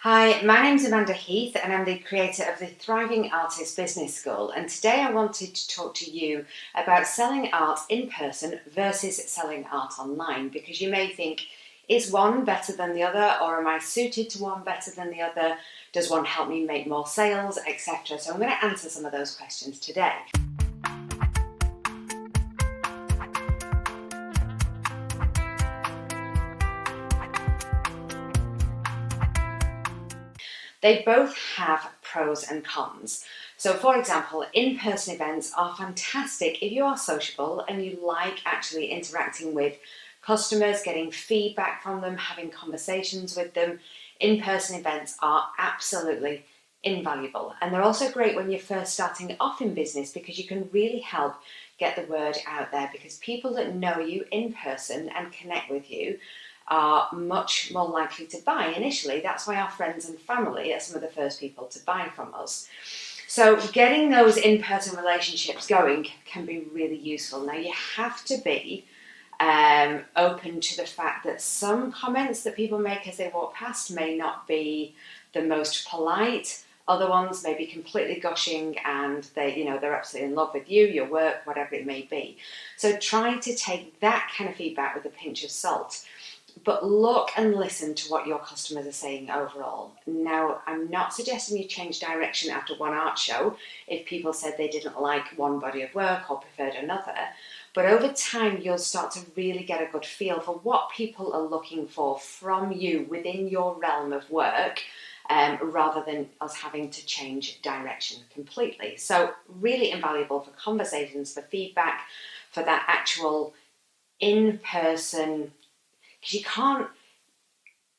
Hi, my name's Amanda Heath and I'm the creator of the Thriving Artist Business School, and today I wanted to talk to you about selling art in person versus selling art online, because you may think, is one better than the other, or am I suited to one better than the other? Does one help me make more sales, etc.? So I'm going to answer some of those questions today. They both have pros and cons. So, for example, in-person events are fantastic if you are sociable and you like actually interacting with customers, getting feedback from them, having conversations with them. In-person events are absolutely invaluable. And they're also great when you're first starting off in business, because you can really help get the word out there, because people that know you in person and connect with you are much more likely to buy initially. That's why our friends and family are some of the first people to buy from us. So getting those in-person relationships going can be really useful. Now, you have to be open to the fact that some comments that people make as they walk past may not be the most polite. Other ones may be completely gushing and they're absolutely in love with you, your work, whatever it may be. So try to take that kind of feedback with a pinch of salt. But look and listen to what your customers are saying overall. Now, I'm not suggesting you change direction after one art show if people said they didn't like one body of work or preferred another. But over time, you'll start to really get a good feel for what people are looking for from you within your realm of work, rather than us having to change direction completely. So really invaluable for conversations, for feedback, for that actual in-person, because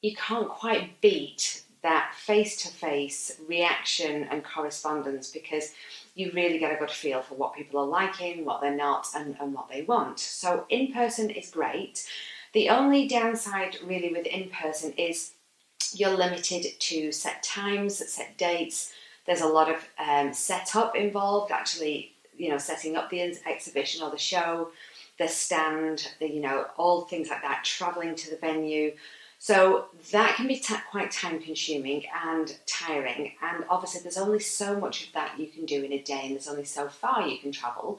you can't quite beat that face-to-face reaction and correspondence, because you really get a good feel for what people are liking, what they're not, and what they want. So in-person is great. The only downside really with in-person is you're limited to set times, set dates. There's a lot of setup involved, actually, setting up the exhibition or the show, the stand, all things like that, travelling to the venue. So that can be quite time consuming and tiring. And obviously there's only so much of that you can do in a day, and there's only so far you can travel,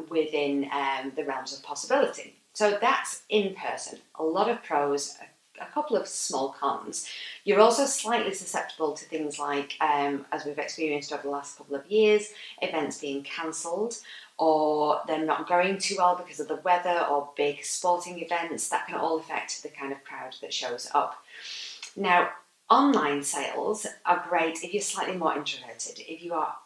within the realms of possibility. So that's in person. A lot of pros, a couple of small cons. You're also slightly susceptible to things like, as we've experienced over the last couple of years, events being cancelled, or they're not going too well because of the weather, or big sporting events. That can all affect the kind of crowd that shows up. Now, online sales are great if you're slightly more introverted, if you are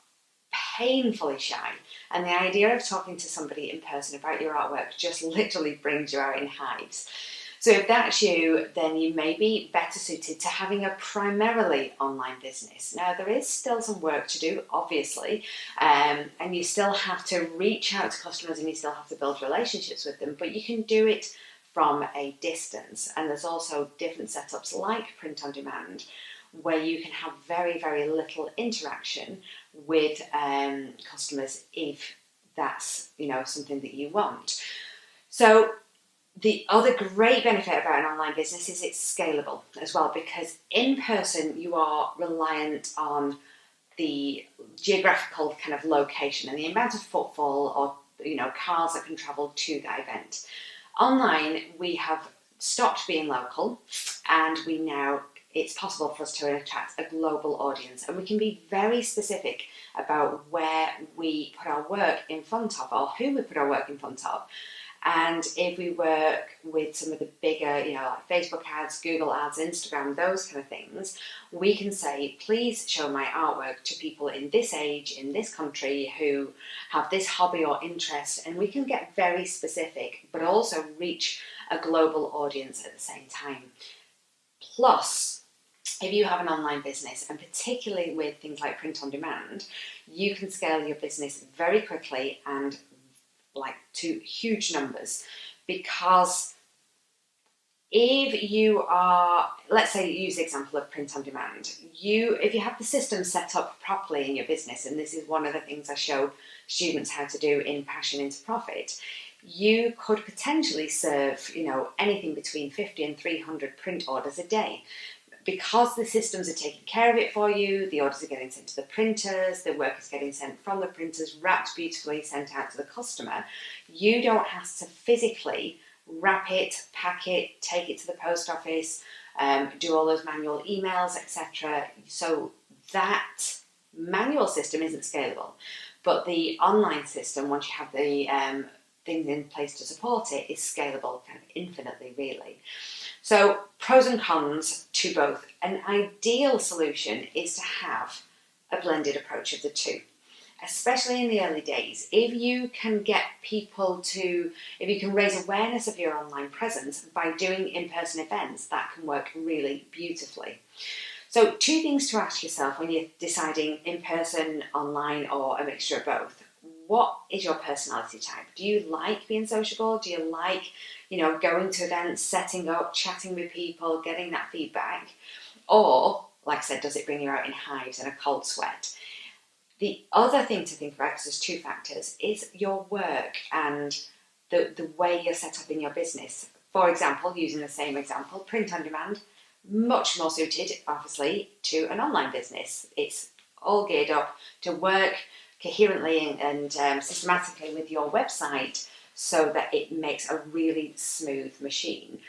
painfully shy, and the idea of talking to somebody in person about your artwork just literally brings you out in hives. So if that's you, then you may be better suited to having a primarily online business. Now, there is still some work to do, obviously, and you still have to reach out to customers and you still have to build relationships with them, but you can do it from a distance. And there's also different setups like print on demand, where you can have very, very little interaction with customers if that's something that you want. So the other great benefit about an online business is it's scalable as well, because in person you are reliant on the geographical kind of location and the amount of footfall or cars that can travel to that event. Online, we have stopped being local, and it's possible for us to attract a global audience, and we can be very specific about where we put our work in front of, or who we put our work in front of. And if we work with some of the bigger, like Facebook ads, Google ads, Instagram, those kind of things, we can say, please show my artwork to people in this age, in this country, who have this hobby or interest. And we can get very specific, but also reach a global audience at the same time. Plus, if you have an online business, and particularly with things like print on demand, you can scale your business very quickly and to huge numbers, because if you are, let's say, use the example of print on demand, if you have the system set up properly in your business, and this is one of the things I show students how to do in Passion into Profit, you could potentially serve anything between 50 and 300 print orders a day. because the systems are taking care of it for you, the orders are getting sent to the printers, the work is getting sent from the printers, wrapped beautifully, sent out to the customer. You don't have to physically wrap it, pack it, take it to the post office, do all those manual emails, etc. So that manual system isn't scalable. But the online system, once you have the things in place to support it, is scalable kind of infinitely, really. So pros and cons to both. An ideal solution is to have a blended approach of the two, especially in the early days. If you can get people to, if you can raise awareness of your online presence by doing in-person events, that can work really beautifully. So 2 things to ask yourself when you're deciding in-person, online, or a mixture of both. What is your personality type? Do you like being sociable? Do you like, going to events, setting up, chatting with people, getting that feedback? Or, like I said, does it bring you out in hives and a cold sweat? The other thing to think about, because there's 2 factors, is your work and the way you're set up in your business. For example, using the same example, print on demand, much more suited, obviously, to an online business. It's all geared up to work coherently and systematically with your website so that it makes a really smooth machine.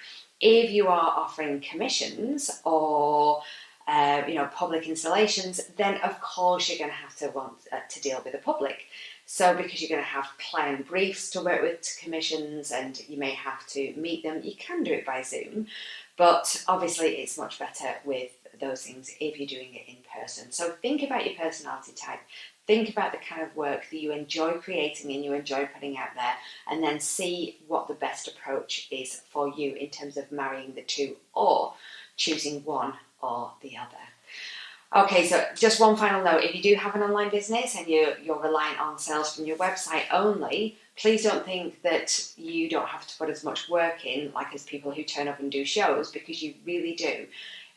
If you are offering commissions or public installations, then of course you're going to have to want to deal with the public. So because you're going to have client briefs to work with, to commissions, and you may have to meet them, you can do it by Zoom. But obviously it's much better with those things if you're doing it in person. So think about your personality type. Think about the kind of work that you enjoy creating and you enjoy putting out there, and then see what the best approach is for you in terms of marrying the two or choosing one or the other. Okay, so just one final note. If you do have an online business and you're reliant on sales from your website only, please don't think that you don't have to put as much work in, like as people who turn up and do shows, because you really do.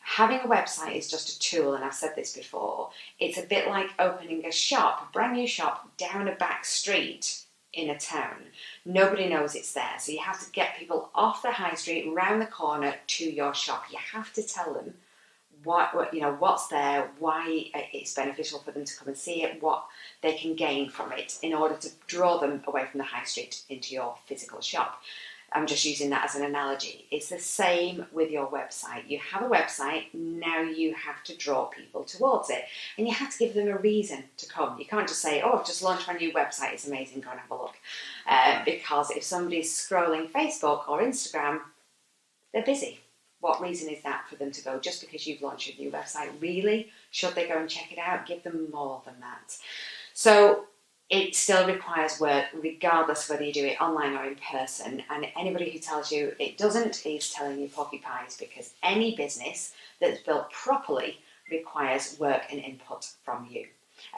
Having a website is just a tool, and I've said this before. It's a bit like opening a shop, a brand new shop, down a back street in a town. Nobody knows it's there, so you have to get people off the high street, round the corner to your shop. You have to tell them what's there, why it's beneficial for them to come and see it, what they can gain from it, in order to draw them away from the high street into your physical shop. I'm just using that as an analogy. It's the same with your website. You have a website, now you have to draw people towards it. And you have to give them a reason to come. You can't just say, I've just launched my new website, it's amazing, go and have a look. Because if somebody's scrolling Facebook or Instagram, they're busy. What reason is that for them to go just because you've launched a new website? Really? Should they go and check it out? Give them more than that. So it still requires work, regardless whether you do it online or in person. And anybody who tells you it doesn't is telling you porcupines, because any business that's built properly requires work and input from you,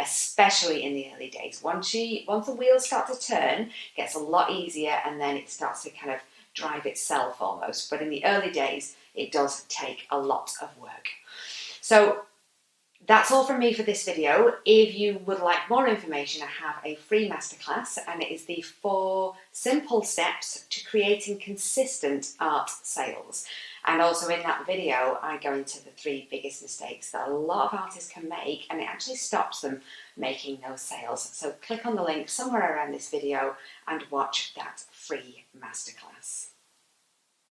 especially in the early days. Once the wheels start to turn, it gets a lot easier, and then it starts to kind of drive itself almost. But in the early days, it does take a lot of work. So that's all from me for this video. If you would like more information, I have a free masterclass, and it is the 4 simple steps to creating consistent art sales. And also in that video, I go into the 3 biggest mistakes that a lot of artists can make, and it actually stops them making those sales. So click on the link somewhere around this video and watch that free masterclass.